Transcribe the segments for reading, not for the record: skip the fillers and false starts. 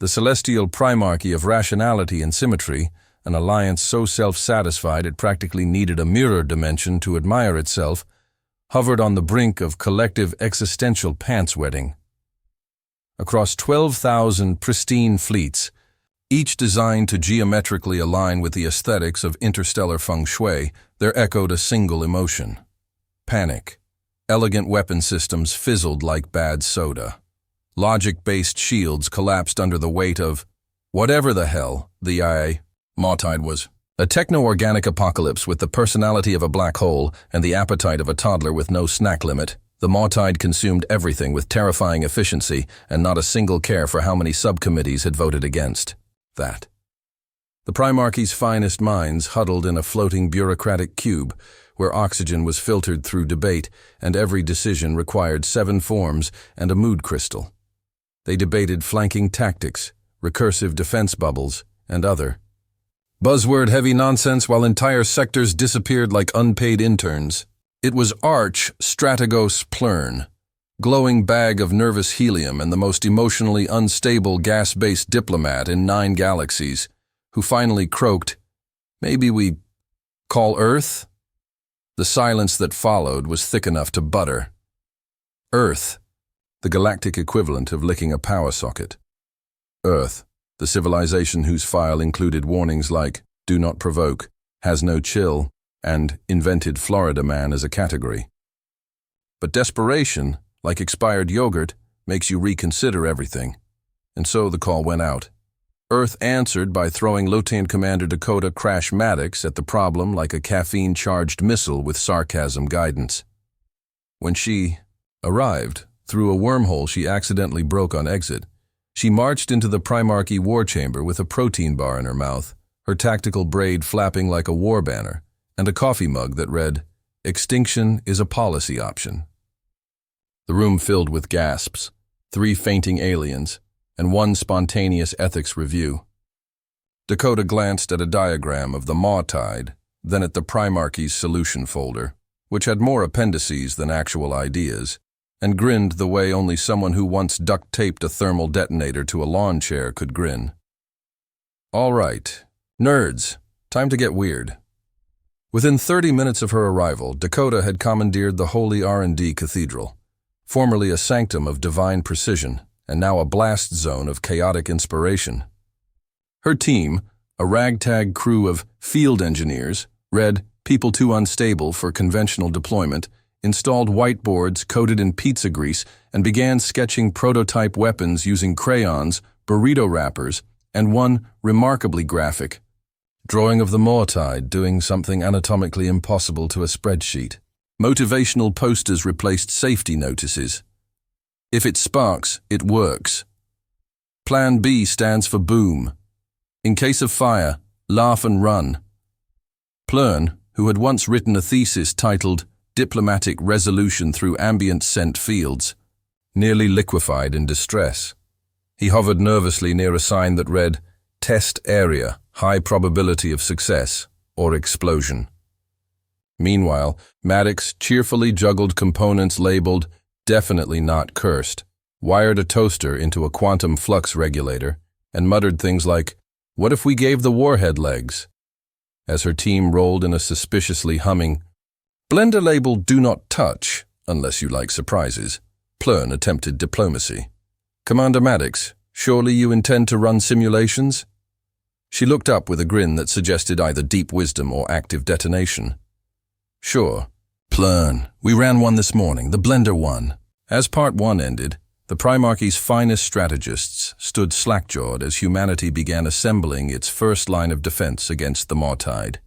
The celestial primarchy of rationality and symmetry, an alliance so self-satisfied it practically needed a mirror dimension to admire itself, hovered on the brink of collective existential pants-wetting. Across 12,000 pristine fleets, each designed to geometrically align with the aesthetics of interstellar feng shui, there echoed a single emotion: panic. Elegant weapon systems fizzled like bad soda. Logic-based shields collapsed under the weight of whatever the hell the Mautide was. A techno-organic apocalypse with the personality of a black hole and the appetite of a toddler with no snack limit. The Mautide consumed everything with terrifying efficiency and not a single care for how many subcommittees had voted against that. The Primarchy's finest minds huddled in a floating bureaucratic cube where oxygen was filtered through debate and every decision required 7 forms and a mood crystal. They debated flanking tactics, recursive defense bubbles, and other buzzword-heavy nonsense while entire sectors disappeared like unpaid interns. It was Arch Strategos Plurn, glowing bag of nervous helium and the most emotionally unstable gas-based diplomat in 9 galaxies, who finally croaked, "Maybe we call Earth?" The silence that followed was thick enough to butter. Earth, the galactic equivalent of licking a power socket. Earth, the civilization whose file included warnings like "Do not provoke," "Has no chill," and invented Florida Man as a category. But desperation, like expired yogurt, makes you reconsider everything. And so the call went out. Earth answered by throwing Lieutenant Commander Dakota Crash Maddox at the problem like a caffeine-charged missile with sarcasm guidance. When she arrived, through a wormhole she accidentally broke on exit, she marched into the Primarchy war chamber with a protein bar in her mouth, her tactical braid flapping like a war banner, and a coffee mug that read, "Extinction is a policy option." The room filled with gasps, 3 fainting aliens, and 1 spontaneous ethics review. Dakota glanced at a diagram of the Mautide, then at the Primarchy's solution folder, which had more appendices than actual ideas, and grinned the way only someone who once duct-taped a thermal detonator to a lawn chair could grin. All right, nerds, time to get weird. Within 30 minutes of her arrival, Dakota had commandeered the Holy R&D Cathedral, formerly a sanctum of divine precision, and now a blast zone of chaotic inspiration. Her team, a ragtag crew of field engineers, read "People Too Unstable for Conventional Deployment," installed whiteboards coated in pizza grease, and began sketching prototype weapons using crayons, burrito wrappers, and one remarkably graphic drawing of the Mautide doing something anatomically impossible to a spreadsheet. Motivational posters replaced safety notices. If it sparks, it works. Plan B stands for boom. In case of fire, laugh and run. Plurn, who had once written a thesis titled "Diplomatic Resolution Through Ambient Scent Fields," nearly liquefied in distress. He hovered nervously near a sign that read, "Test Area, High Probability of Success, or Explosion." Meanwhile, Maddox cheerfully juggled components labeled "Definitely Not Cursed," wired a toaster into a quantum flux regulator, and muttered things like, "What if we gave the warhead legs?" As her team rolled in a suspiciously humming, "Blender label do not touch, unless you like surprises," Plurn attempted diplomacy. "Commander Maddox, surely you intend to run simulations?" She looked up with a grin that suggested either deep wisdom or active detonation. "Sure. Plurn, we ran one this morning, the Blender one." As Part 1 ended, the Primarchy's finest strategists stood slack-jawed as humanity began assembling its first line of defense against the Mautide.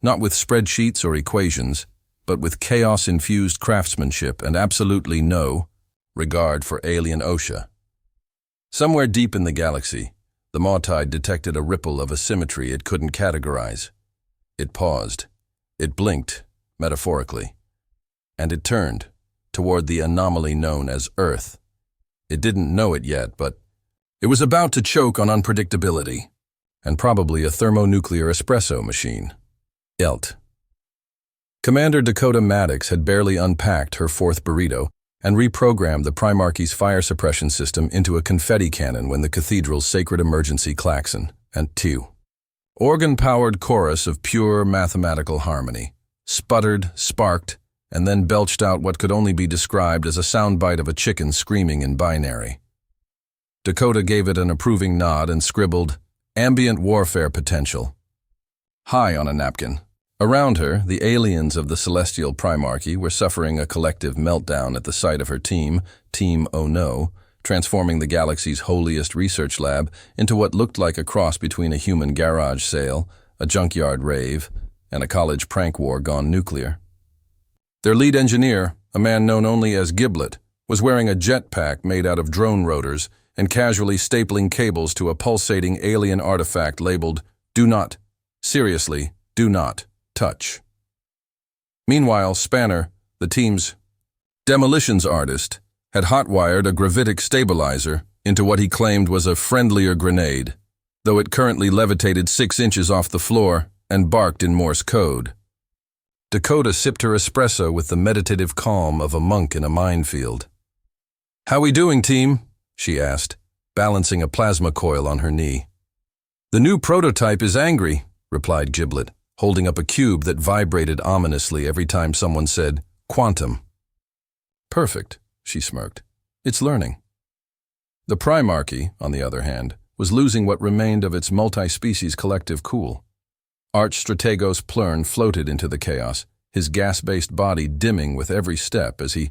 Not with spreadsheets or equations, but with chaos-infused craftsmanship and absolutely no regard for alien OSHA. Somewhere deep in the galaxy, the Mautide detected a ripple of asymmetry it couldn't categorize. It paused. It blinked, metaphorically. And it turned toward the anomaly known as Earth. It didn't know it yet, but it was about to choke on unpredictability, and probably a thermonuclear espresso machine. Yelt. Commander Dakota Maddox had barely unpacked her 4th burrito and reprogrammed the Primarchy's fire suppression system into a confetti cannon when the cathedral's sacred emergency klaxon, and two. Organ-powered chorus of pure mathematical harmony, sputtered, sparked, and then belched out what could only be described as a soundbite of a chicken screaming in binary. Dakota gave it an approving nod and scribbled, "Ambient warfare potential." High on a napkin. Around her, the aliens of the Celestial Primarchy were suffering a collective meltdown at the sight of her team, Team Oh No, transforming the galaxy's holiest research lab into what looked like a cross between a human garage sale, a junkyard rave, and a college prank war gone nuclear. Their lead engineer, a man known only as Giblet, was wearing a jetpack made out of drone rotors and casually stapling cables to a pulsating alien artifact labeled, "Do not, seriously, do not touch." Meanwhile, Spanner, the team's demolitions artist, had hotwired a gravitic stabilizer into what he claimed was a friendlier grenade, though it currently levitated 6 inches off the floor and barked in Morse code. Dakota sipped her espresso with the meditative calm of a monk in a minefield. "How we doing, team?" she asked, balancing a plasma coil on her knee. "The new prototype is angry," replied Giblet, holding up a cube that vibrated ominously every time someone said, "Quantum." "Perfect," she smirked. "It's learning." The Primarchy, on the other hand, was losing what remained of its multi-species collective cool. Arch-Strategos Plurn floated into the chaos, his gas-based body dimming with every step as he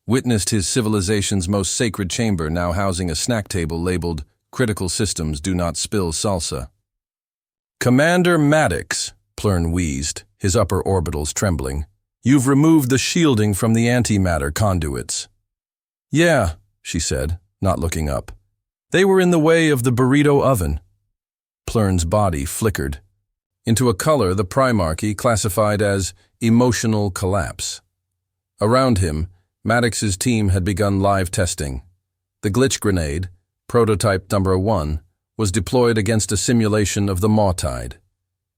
witnessed his civilization's most sacred chamber now housing a snack table labeled, "Critical Systems Do Not Spill Salsa." "Commander Maddox," Plurn wheezed, his upper orbitals trembling, "you've removed the shielding from the antimatter conduits." "Yeah," she said, not looking up. "They were in the way of the burrito oven." Plurn's body flickered into a color the Primarchy classified as emotional collapse. Around him, Maddox's team had begun live testing. The glitch grenade, prototype number 1, was deployed against a simulation of the Maw-Tide.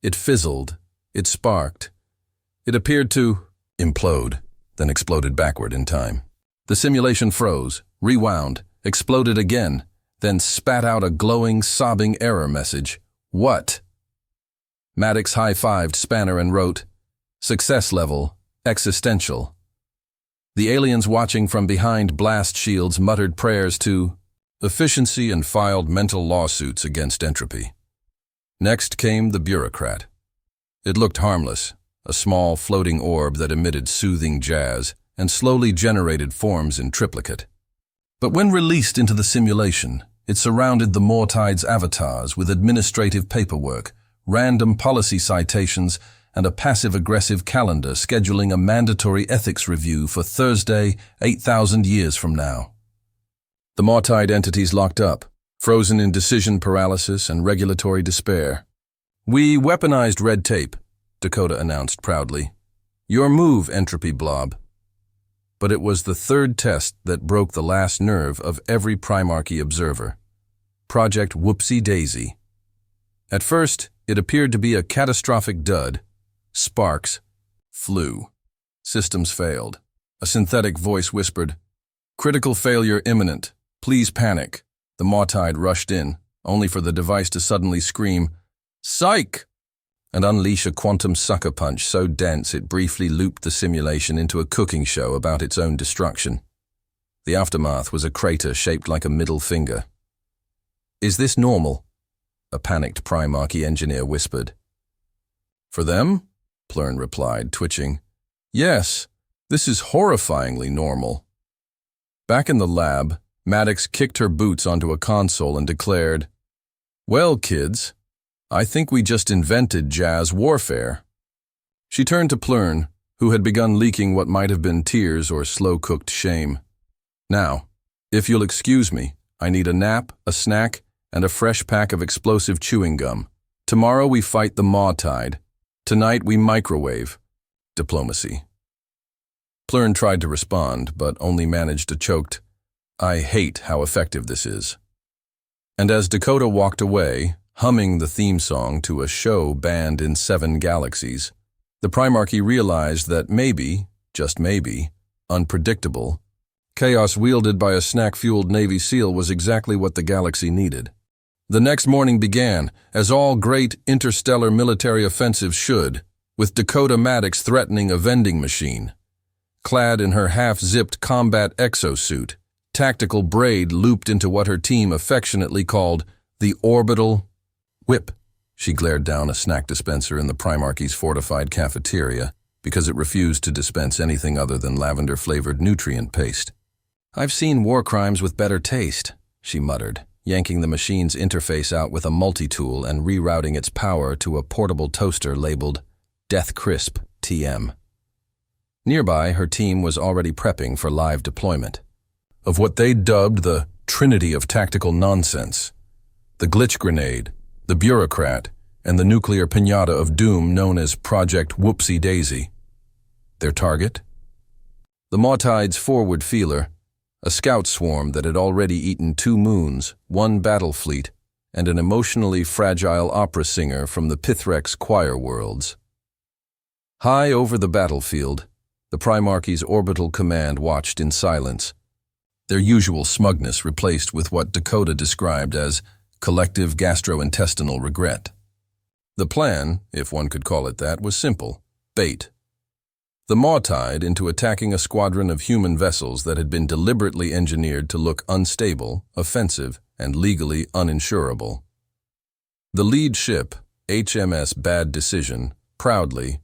It fizzled, it sparked. It appeared to implode, then exploded backward in time. The simulation froze, rewound, exploded again, then spat out a glowing, sobbing error message. "What?" Maddox high-fived Spanner and wrote, "Success level, existential." The aliens watching from behind blast shields muttered prayers to efficiency and filed mental lawsuits against entropy. Next came the bureaucrat. It looked harmless, a small floating orb that emitted soothing jazz and slowly generated forms in triplicate. But when released into the simulation, it surrounded the Maw-Tide's avatars with administrative paperwork, random policy citations, and a passive-aggressive calendar scheduling a mandatory ethics review for Thursday, 8,000 years from now. The Maw-Tide entities locked up, frozen in decision paralysis and regulatory despair. "We weaponized red tape," Dakota announced proudly. "Your move, entropy blob." But it was the third test that broke the last nerve of every Primarchy observer. Project Whoopsie Daisy. At first, it appeared to be a catastrophic dud. Sparks flew. Systems failed. A synthetic voice whispered, "Critical failure imminent. Please panic." The Maw-Tide rushed in, only for the device to suddenly scream, "Psych!" and unleash a quantum sucker punch so dense it briefly looped the simulation into a cooking show about its own destruction. The aftermath was a crater shaped like a middle finger. "Is this normal?" a panicked Primarchy engineer whispered. "For them?" Plurn replied, twitching. "Yes, this is horrifyingly normal." Back in the lab, Maddox kicked her boots onto a console and declared, "Well, kids, I think we just invented jazz warfare." She turned to Plurn, who had begun leaking what might have been tears or slow-cooked shame. "Now, if you'll excuse me, I need a nap, a snack, and a fresh pack of explosive chewing gum. Tomorrow we fight the Maw-Tide. Tonight we microwave. Diplomacy." Plurn tried to respond, but only managed a choked, "I hate how effective this is." And as Dakota walked away, humming the theme song to a show banned in 7 galaxies, the Primarchy realized that maybe, just maybe, unpredictable, Chaos wielded by a snack-fueled Navy SEAL was exactly what the galaxy needed. The next morning began, as all great interstellar military offensives should, with Dakota Maddox threatening a vending machine. Clad in her half-zipped combat exosuit, Tactical Braid looped into what her team affectionately called the orbital whip. She glared down a snack dispenser in the Primarchy's fortified cafeteria because it refused to dispense anything other than lavender-flavored nutrient paste. "I've seen war crimes with better taste," she muttered, yanking the machine's interface out with a multi-tool and rerouting its power to a portable toaster labeled Death Crisp TM. Nearby, her team was already prepping for live deployment of what they dubbed the Trinity of Tactical Nonsense: the glitch grenade, the bureaucrat, and the nuclear piñata of doom known as Project Whoopsie Daisy. Their target? The Mawtide's forward feeler, a scout swarm that had already eaten 2 moons, 1 battle fleet, and an emotionally fragile opera singer from the Pithrex choir worlds. High over the battlefield, the Primarchy's orbital command watched in silence, their usual smugness replaced with what Dakota described as collective gastrointestinal regret. The plan, if one could call it that, was simple: bait. The Mawtide into attacking a squadron of human vessels that had been deliberately engineered to look unstable, offensive, and legally uninsurable. The lead ship, HMS Bad Decision, proudly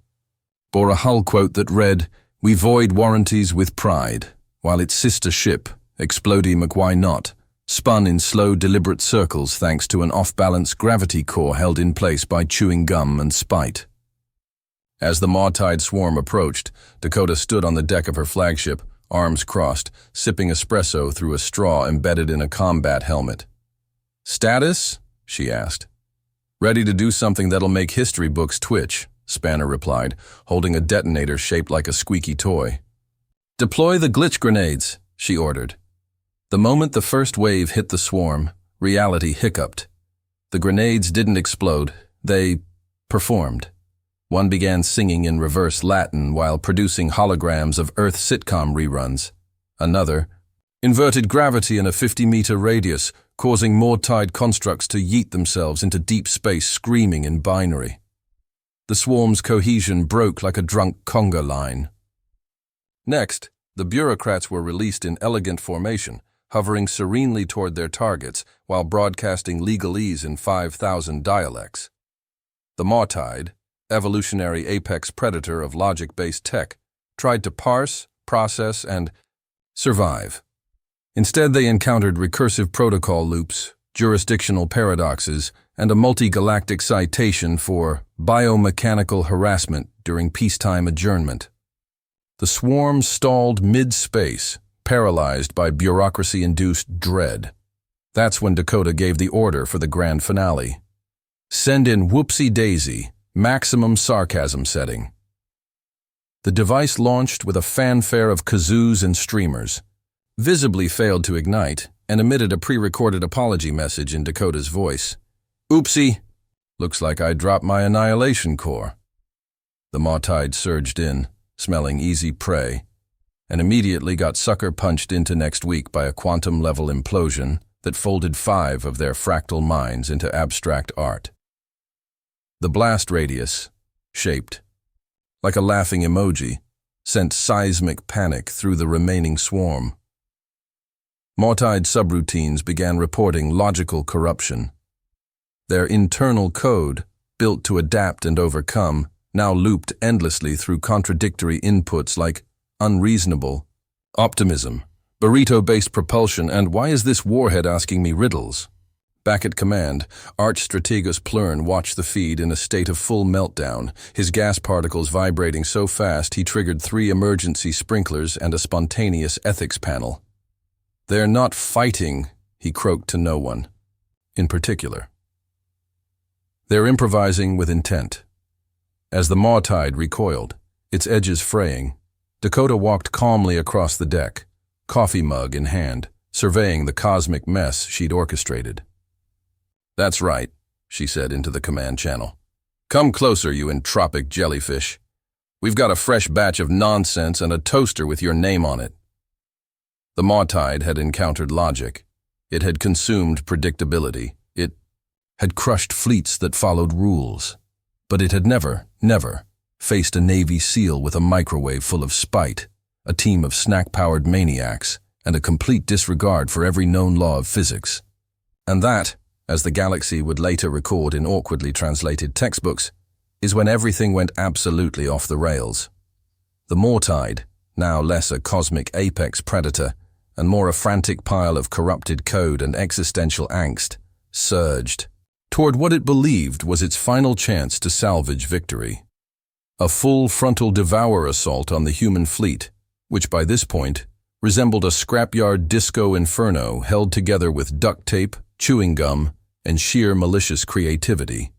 bore a hull quote that read, "We void warranties with pride," while its sister ship, Explodey McWhy Not, spun in slow, deliberate circles thanks to an off-balance gravity core held in place by chewing gum and spite. As the Mawtide swarm approached, Dakota stood on the deck of her flagship, arms crossed, sipping espresso through a straw embedded in a combat helmet. "Status?" she asked. "Ready to do something that'll make history books twitch," Spanner replied, holding a detonator shaped like a squeaky toy. "Deploy the glitch grenades," she ordered. The moment the first wave hit the swarm, reality hiccuped. The grenades didn't explode, they performed. One began singing in reverse Latin while producing holograms of Earth sitcom reruns. Another inverted gravity in a 50-meter radius, causing Mawtide constructs to yeet themselves into deep space screaming in binary. The swarm's cohesion broke like a drunk conga line. Next, the bureaucrats were released in elegant formation, hovering serenely toward their targets while broadcasting legalese in 5,000 dialects. The Mawtide, evolutionary apex predator of logic-based tech, tried to parse, process, and survive. Instead, they encountered recursive protocol loops, jurisdictional paradoxes, and a multi-galactic citation for biomechanical harassment during peacetime adjournment. The swarm stalled mid-space, paralyzed by bureaucracy-induced dread. That's when Dakota gave the order for the grand finale. Send in Whoopsie Daisy, maximum sarcasm setting. The device launched with a fanfare of kazoos and streamers, visibly failed to ignite, and emitted a pre-recorded apology message in Dakota's voice. "Oopsie, looks like I dropped my annihilation core." The Mawtide surged in, smelling easy prey, and immediately got sucker punched into next week by a quantum-level implosion that folded 5 of their fractal minds into abstract art. The blast radius, shaped like a laughing emoji, sent seismic panic through the remaining swarm. Mawtide subroutines began reporting logical corruption. Their internal code, built to adapt and overcome, now looped endlessly through contradictory inputs like unreasonable, optimism, burrito-based propulsion, and why is this warhead asking me riddles? Back at command, Archstrategos Plurn watched the feed in a state of full meltdown, his gas particles vibrating so fast he triggered 3 emergency sprinklers and a spontaneous ethics panel. "They're not fighting," he croaked to no one in particular. "They're improvising with intent." As the Mawtide recoiled, its edges fraying, Dakota walked calmly across the deck, coffee mug in hand, surveying the cosmic mess she'd orchestrated. "That's right," she said into the command channel. "Come closer, you entropic jellyfish. We've got a fresh batch of nonsense and a toaster with your name on it." The Maw-Tide had encountered logic. It had consumed predictability. It had crushed fleets that followed rules. But it had never faced a Navy SEAL with a microwave full of spite, a team of snack-powered maniacs, and a complete disregard for every known law of physics. And that, as the galaxy would later record in awkwardly translated textbooks, is when everything went absolutely off the rails. The Maw-Tide, now less a cosmic apex predator and more a frantic pile of corrupted code and existential angst, surged toward what it believed was its final chance to salvage victory. A full frontal devour assault on the human fleet, which by this point resembled a scrapyard disco inferno held together with duct tape, chewing gum, and sheer malicious creativity.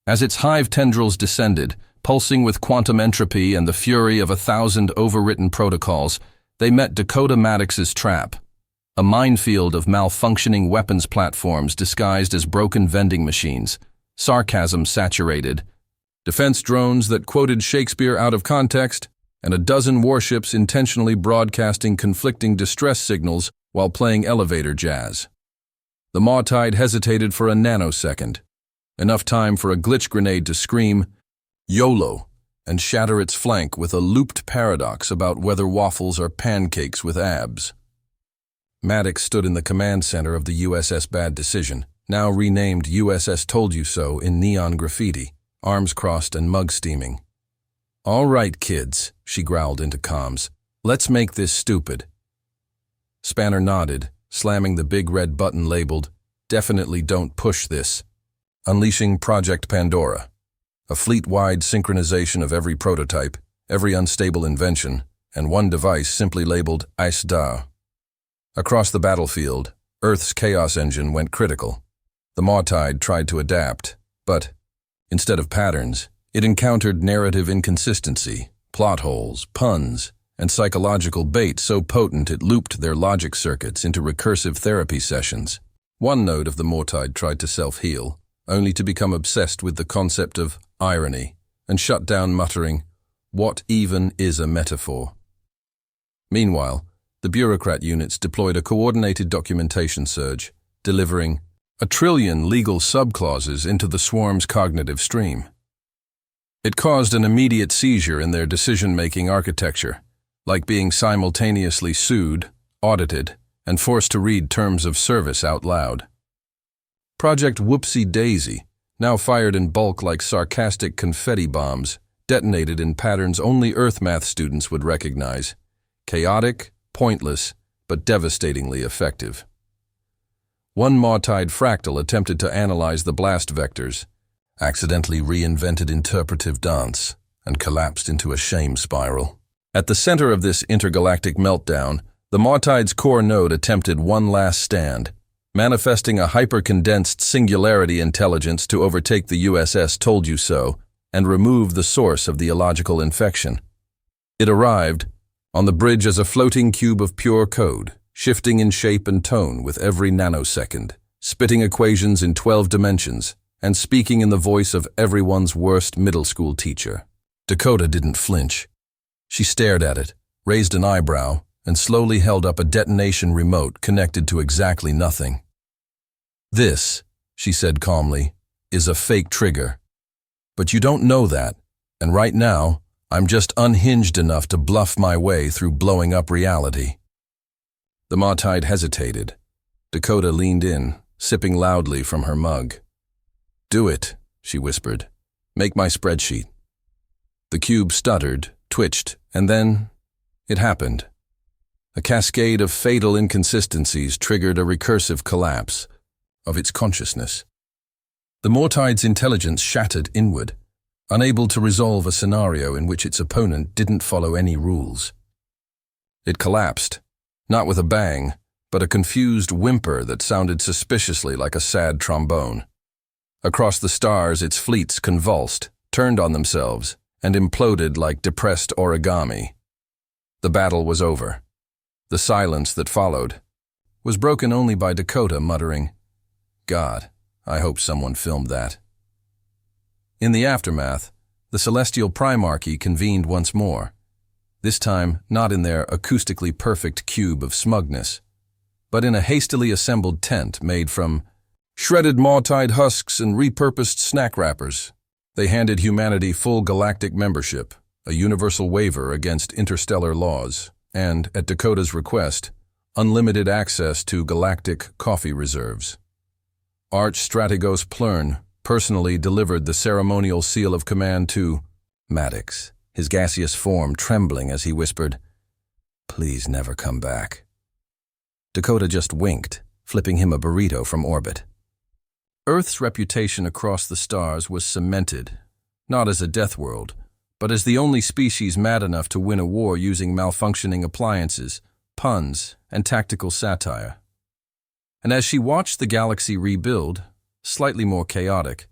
As its hive tendrils descended, pulsing with quantum entropy and the fury of 1,000 overwritten protocols, they met Dakota Maddox's trap, a minefield of malfunctioning weapons platforms disguised as broken vending machines, sarcasm saturated, defense drones that quoted Shakespeare out of context, and a dozen warships intentionally broadcasting conflicting distress signals while playing elevator jazz. The Maw-Tide hesitated for a nanosecond, enough time for a glitch grenade to scream, YOLO, and shatter its flank with a looped paradox about whether waffles are pancakes with abs. Maddox stood in the command center of the USS Bad Decision, now renamed USS Told You So in neon graffiti, arms crossed and mug steaming. "All right, kids," she growled into comms. "Let's make this stupid." Spanner nodded, slamming the big red button labeled, "Definitely don't push this," unleashing Project Pandora, a fleet-wide synchronization of every prototype, every unstable invention, and one device simply labeled ISDA. Across the battlefield, Earth's chaos engine went critical. The Maw-Tide tried to adapt, but, instead of patterns, it encountered narrative inconsistency, plot holes, puns, and psychological bait so potent it looped their logic circuits into recursive therapy sessions. One node of the Maw-Tide tried to self-heal, only to become obsessed with the concept of irony and shut down muttering, "What even is a metaphor?" Meanwhile, the bureaucrat units deployed a coordinated documentation surge, delivering 1 trillion legal subclauses into the swarm's cognitive stream. It caused an immediate seizure in their decision-making architecture, like being simultaneously sued, audited, and forced to read terms of service out loud. Project Whoopsie Daisy, now fired in bulk like sarcastic confetti bombs, detonated in patterns only Earth math students would recognize. Chaotic, pointless, but devastatingly effective. One Maw-Tide fractal attempted to analyze the blast vectors, accidentally reinvented interpretive dance, and collapsed into a shame spiral. At the center of this intergalactic meltdown, the Maw-Tide's core node attempted one last stand, manifesting a hyper-condensed singularity intelligence to overtake the USS Told You So and remove the source of the illogical infection. It arrived on the bridge as a floating cube of pure code, shifting in shape and tone with every nanosecond, spitting equations in 12 dimensions, and speaking in the voice of everyone's worst middle school teacher. Dakota didn't flinch. She stared at it, raised an eyebrow, and slowly held up a detonation remote connected to exactly nothing. "This," she said calmly, "is a fake trigger. But you don't know that, and right now, I'm just unhinged enough to bluff my way through blowing up reality." The Maw-Tide hesitated. Dakota leaned in, sipping loudly from her mug. "Do it," she whispered. "Make my spreadsheet." The cube stuttered, twitched, and then it happened. A cascade of fatal inconsistencies triggered a recursive collapse of its consciousness. The Maw-Tide's intelligence shattered inward, unable to resolve a scenario in which its opponent didn't follow any rules. It collapsed, not with a bang, but a confused whimper that sounded suspiciously like a sad trombone. Across the stars, its fleets convulsed, turned on themselves, and imploded like depressed origami. The battle was over. The silence that followed was broken only by Dakota muttering, "God, I hope someone filmed that." In the aftermath, the Celestial Primarchy convened once more. This time, not in their acoustically perfect cube of smugness, but in a hastily assembled tent made from shredded maw-tied husks and repurposed snack wrappers. They handed humanity full galactic membership, a universal waiver against interstellar laws, and, at Dakota's request, unlimited access to galactic coffee reserves. Arch-Strategos Plurn personally delivered the ceremonial seal of command to Maddox, his gaseous form trembling as he whispered, "Please never come back." Dakota just winked, flipping him a burrito from orbit. Earth's reputation across the stars was cemented, not as a death world, but as the only species mad enough to win a war using malfunctioning appliances, puns, and tactical satire. And as she watched the galaxy rebuild, slightly more chaotic,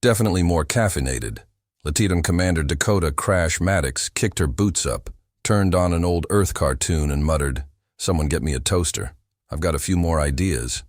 definitely more caffeinated, Latitan Commander Dakota Crash Maddox kicked her boots up, turned on an old Earth cartoon and muttered, "Someone get me a toaster. I've got a few more ideas."